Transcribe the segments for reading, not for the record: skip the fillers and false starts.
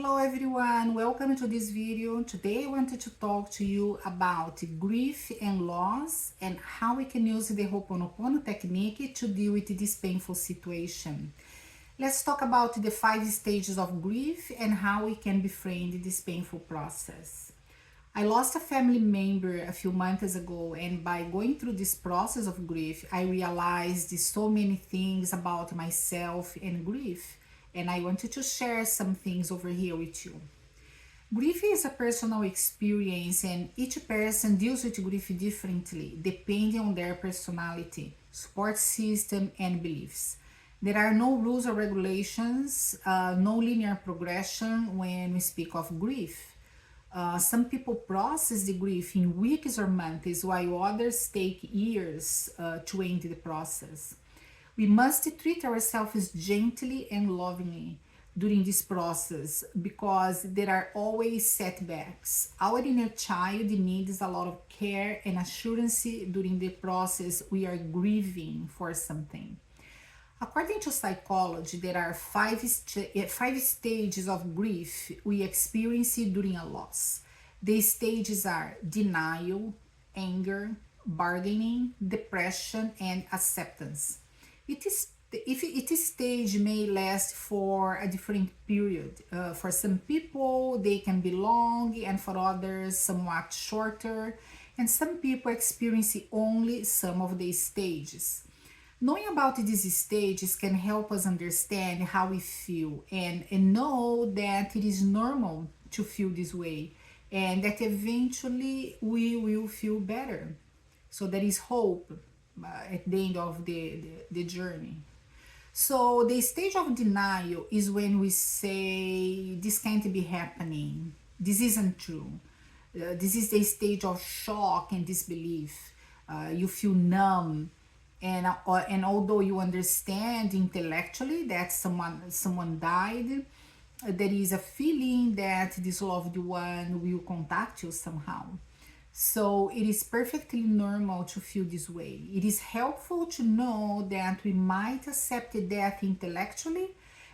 Hello everyone, welcome to this video. Today I wanted to talk to you about grief and loss and how we can use the oponopono technique to deal with this painful situation. Let's talk about the 5 stages of grief and how we can befriend this painful process. I lost a family member a few months ago, and by going through this process of grief, I realized so many things about myself and grief, and I wanted to share some things over here with you. Grief is a personal experience, and each person deals with grief differently depending on their personality, support system, and beliefs. There are no rules or regulations, no linear progression when we speak of grief. Some people process the grief in weeks or months, while others take years to end the process. We must treat ourselves gently and lovingly during this process because there are always setbacks. Our inner child needs a lot of care and assurance during the process we are grieving for something. According to psychology, there are five stages of grief we experience during a loss. The stages are denial, anger, bargaining, depression, and acceptance. Each stage may last for a different period. For some people, they can be long, and for others, somewhat shorter. And some people experience only some of the stages. Knowing about these stages can help us understand how we feel and know that it is normal to feel this way and that eventually we will feel better. So there is hope at the end of the journey. So the stage of denial is when we say this can't be happening, this isn't true. This is the stage of shock and disbelief. You feel numb, and although you understand intellectually that someone died, there is a feeling that this loved one will contact you somehow. So it is perfectly normal to feel this way. It is helpful to know that we might accept death intellectually,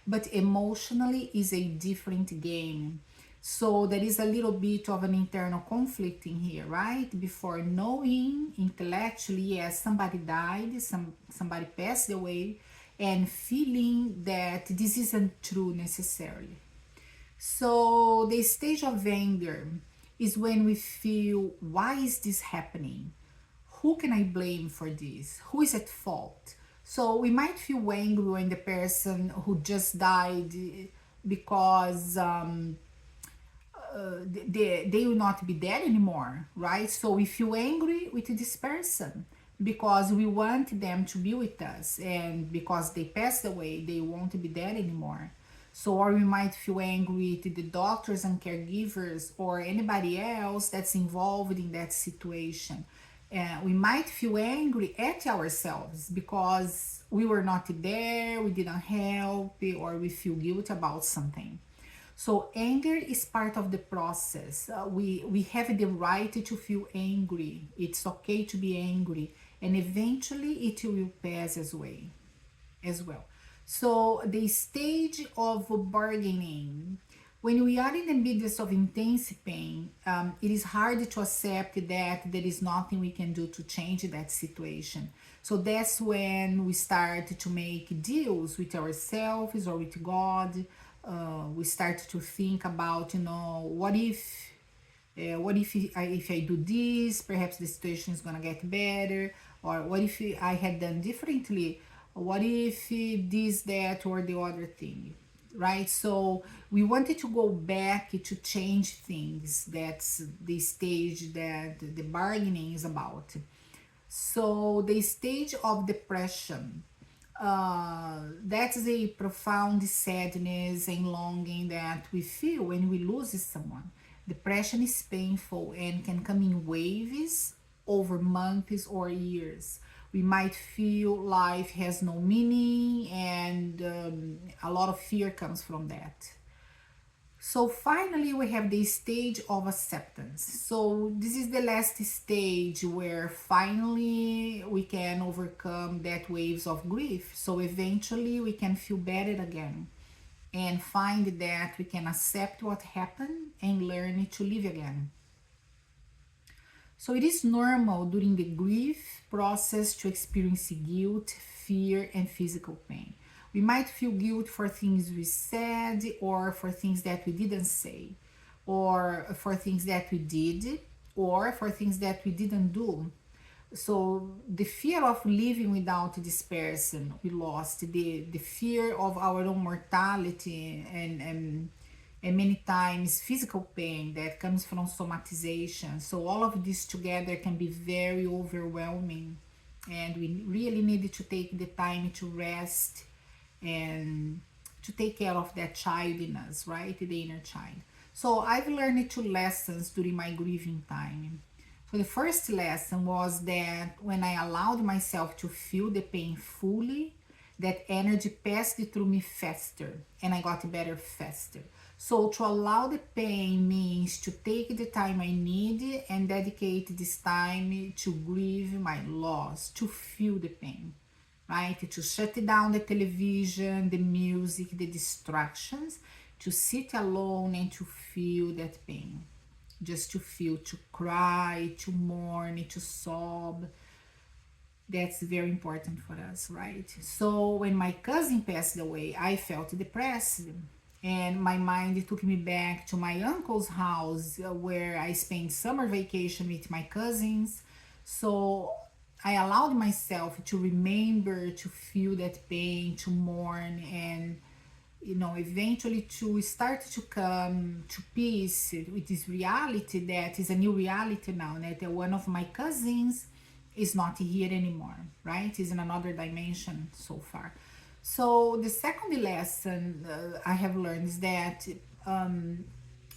but emotionally is a different game. So there is a little bit of an internal conflict in here, right? Before knowing intellectually, yes, somebody died, somebody passed away, and feeling that this isn't true necessarily. So the stage of anger is when we feel, why is this happening? Who can I blame for this? Who is at fault? So we might feel angry when the person who just died because they will not be there anymore, right? So we feel angry with this person because we want them to be with us, and because they passed away, they won't be there anymore. So, or we might feel angry with the doctors and caregivers or anybody else that's involved in that situation. We might feel angry at ourselves because we were not there, we didn't help, or we feel guilty about something. So anger is part of the process. We have the right to feel angry. It's okay to be angry, and eventually it will pass as well. So the stage of bargaining, when we are in the midst of intense pain, it is hard to accept that there is nothing we can do to change that situation. So that's when we start to make deals with ourselves or with God. We start to think about, what if I do this, perhaps the situation is gonna get better, or what if I had done differently, what if this, that, or the other thing, right? So we wanted to go back to change things. That's the stage that the bargaining is about. So the stage of depression, that's a profound sadness and longing that we feel when we lose someone. Depression is painful and can come in waves over months or years. We might feel life has no meaning, and a lot of fear comes from that. So finally, we have the stage of acceptance. So this is the last stage where finally we can overcome that waves of grief. So eventually we can feel better again. and find that we can accept what happened and learn to live again. So it is normal during the grief process to experience guilt, fear, and physical pain. We might feel guilt for things we said, or for things that we didn't say, or for things that we did, or for things that we didn't do. So the fear of living without this person we lost, the fear of our own mortality, and many times physical pain that comes from somatization. So all of this together can be very overwhelming, and we really need to take the time to rest and to take care of that child in us, right? The inner child. So I've learned two lessons during my grieving time. So the first lesson was that when I allowed myself to feel the pain fully, that energy passed through me faster and I got better faster. So to allow the pain means to take the time I need and dedicate this time to grieve my loss, to feel the pain, right? To shut down the television, the music, the distractions, to sit alone and to feel that pain. Just to feel, to cry, to mourn, to sob. That's very important for us, right? So when my cousin passed away, I felt depressed, and my mind took me back to my uncle's house where I spent summer vacation with my cousins. So I allowed myself to remember, to feel that pain, to mourn, and eventually to start to come to peace with this reality that is a new reality now, that one of my cousins is not here anymore, right? Is in another dimension so far. So the second lesson I have learned is that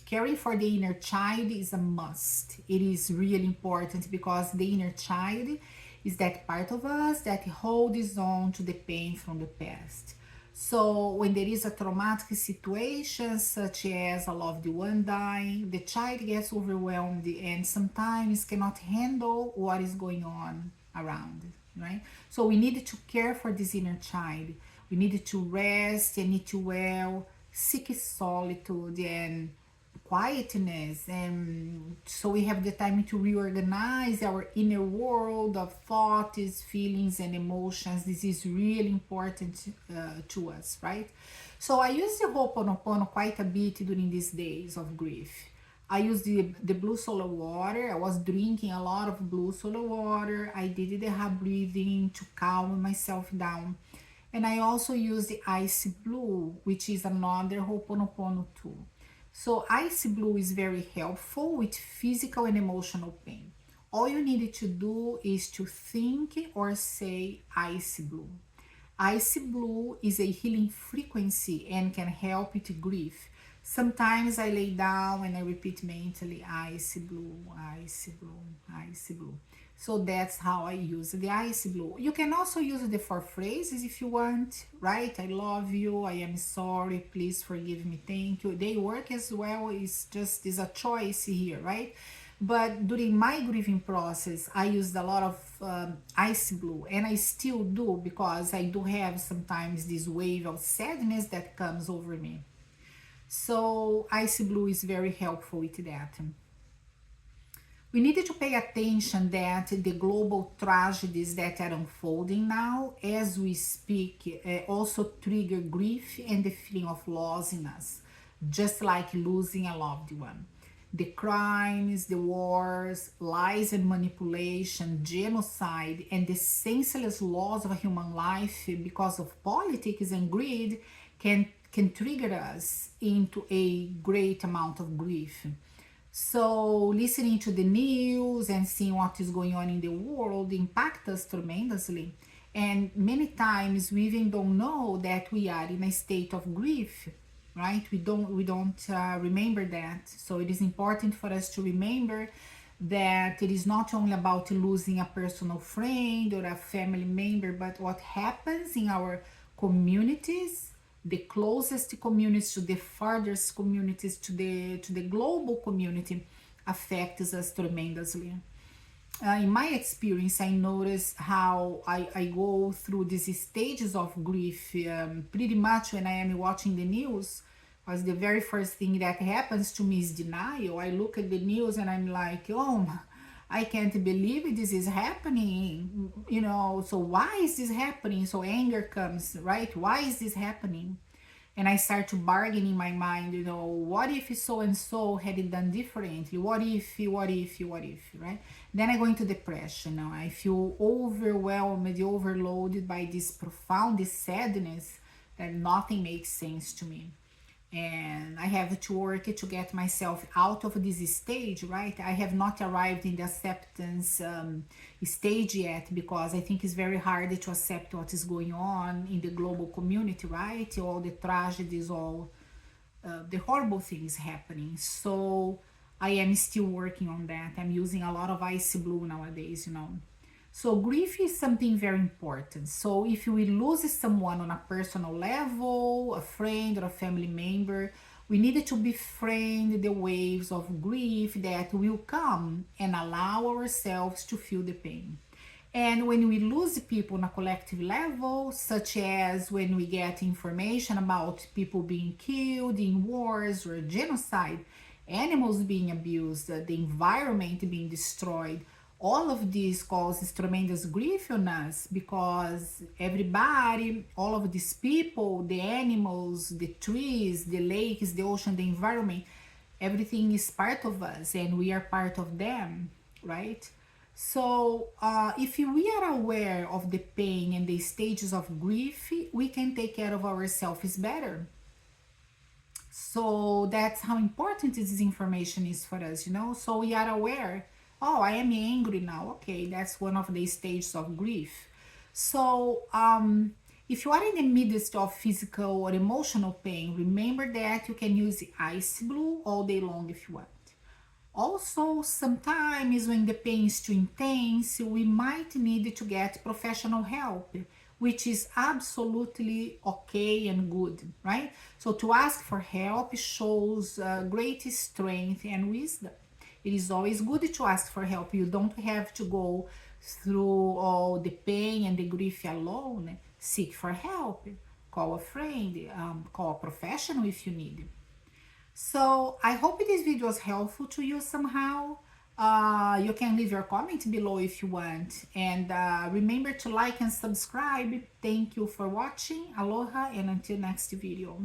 caring for the inner child is a must. It is really important because the inner child is that part of us that holds on to the pain from the past. So when there is a traumatic situation such as a loved one dying, the child gets overwhelmed and sometimes cannot handle what is going on around, right? So we need to care for this inner child. We need to rest and eat well, seek solitude and quietness, and so we have the time to reorganize our inner world of thoughts, feelings, and emotions. This is really important to us, right? So I use the Ho'oponopono quite a bit during these days of grief. I used the blue solar water. I was drinking a lot of blue solar water. I did the heart breathing to calm myself down. And I also used the ice blue, which is another Ho'oponopono tool. So ice blue is very helpful with physical and emotional pain. All you need to do is to think or say ice blue. Ice blue is a healing frequency and can help with grief. Sometimes I lay down and I repeat mentally ice blue, ice blue, ice blue. So that's how I use the ice blue. You can also use the four phrases if you want, right? I love you, I am sorry, please forgive me, thank you. They work as well. It's just is a choice here, right? But during my grieving process, I used a lot of ice blue, and I still do because I do have sometimes this wave of sadness that comes over me. So ice blue is very helpful with that. We needed to pay attention that the global tragedies that are unfolding now as we speak also trigger grief and the feeling of loss in us, just like losing a loved one. The crimes, the wars, lies and manipulation, genocide, and the senseless loss of a human life because of politics and greed can trigger us into a great amount of grief. So listening to the news and seeing what is going on in the world impact us tremendously. And many times we even don't know that we are in a state of grief, right? We don't remember that. So it is important for us to remember that it is not only about losing a personal friend or a family member, but what happens in our communities, the closest communities to the farthest communities to the global community affects us tremendously. in my experience, I notice how I go through these stages of grief pretty much when I am watching the news. Because the very first thing that happens to me is denial. I look at the news and I'm like, oh, I can't believe this is happening. You know, so why is this happening? So anger comes, right? Why is this happening? And I start to bargain in my mind, you know, what if so and so had it done differently? What if, right? Then I go into depression. Now I feel overwhelmed, overloaded by this profound sadness that nothing makes sense to me, and I have to work to get myself out of this stage, right? I have not arrived in the acceptance stage yet, because I think it's very hard to accept what is going on in the global community, right? All the tragedies, all the horrible things happening. So I am still working on that. I'm using a lot of ice blue nowadays, you know. So grief is something very important. So if we lose someone on a personal level, a friend or a family member, we need to befriend the waves of grief that will come and allow ourselves to feel the pain. And when we lose people on a collective level, such as when we get information about people being killed in wars or genocide, animals being abused, the environment being destroyed, all of this causes tremendous grief on us, because everybody, all of these people, the animals, the trees, the lakes, the ocean, the environment, everything is part of us and we are part of them, right? So, if we are aware of the pain and the stages of grief, we can take care of ourselves better. So, that's how important this information is for us, you know? So, we are aware. Oh, I am angry now. Okay, that's one of the stages of grief. So, if you are in the midst of physical or emotional pain, remember that you can use ice blue all day long if you want. Also, sometimes when the pain is too intense, we might need to get professional help, which is absolutely okay and good, right? So, to ask for help shows great strength and wisdom. It is always good to ask for help. You don't have to go through all the pain and the grief alone. Seek for help. Call a friend, call a professional if you need. So I hope this video was helpful to you somehow. You can leave your comment below if you want. And remember to like and subscribe. Thank you for watching. Aloha, and until next video.